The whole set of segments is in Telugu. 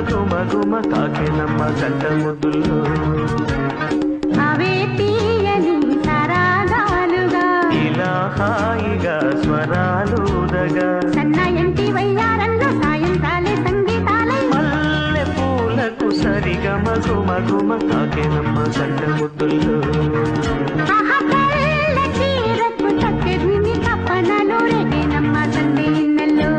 గుమ గుమ తాకినమ్మ గంట ముద్దుల్లో అవే తీయని సరాగాలుగా ఇలా హాయిగా స్వరాలుదగా సన్నాయంటి వయ్యారంలో సాయంకాలే సంగీతాలై మల్లె పూలకు సరిగమ గుమ గుమ తాకినమ్మ గంట ముద్దుల్లో చీరకు చక్కని తప్పనలు రేగేనమ్మ సందే ఇన్నెల్లో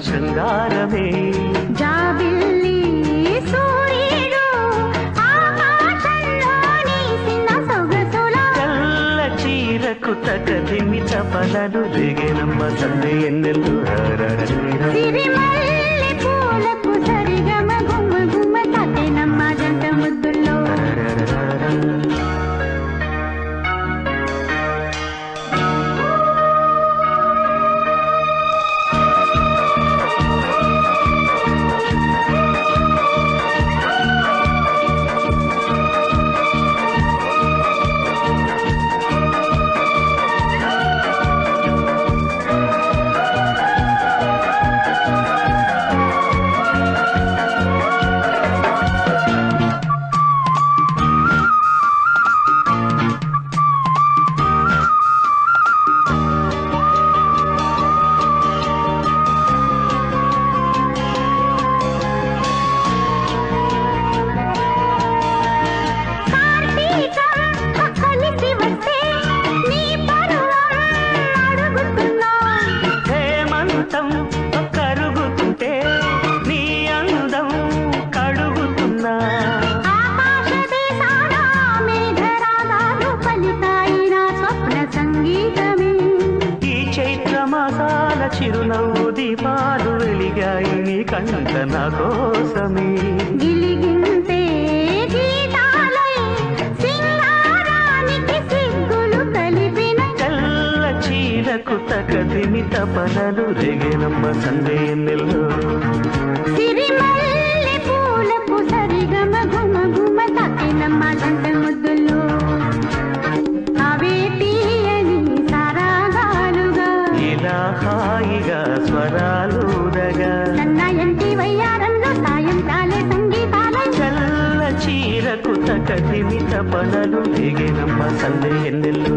శృంగారమే జాబిల్లి సూర్యుడు ఆకాశంలోని చిన్న సొగసుల తెల్ల చీరకు తకదిమి తపనలు దిగినమ్మ సందే ఎన్నెల్లు సిరిమల్లె పూలకు సరిగమ గుమ గుమ తాకినమ్మ జంట ముద్దుల్లో కరుగుతుంటే నీ అందం కడుగుతున్నా ఆకాశ దేశాన మేఘరాగాలు పలికాయిన స్వప్న సంగీతమే ఈ చైత్ర మాసాల చిరునవ్వు దీపాలు వెలిగాయి నీ కంట నా కోసమే గిలిగింతే గీతాలై సింగారానికి సిగ్గులు కలిపిన తెల్ల చీరకు తకదిమి తపనలు రేగేనమ్మ సందే ఎన్నెల్లో సిరిమల్లె పూలకు సరిగమ గుమ గుమ తాకినమ్మ గంట ముద్దుల్లో అవే తీయని సరాగాలుగా ఇలా హాయిగా స్వరాలుదగా సన్నాయంటి వయ్యారంలో సాయంకాలే సంగీతాలై తెల్ల చీరకు తకదిమి తపనలు రేగేనమ్మ సందే ఎన్నెల్లు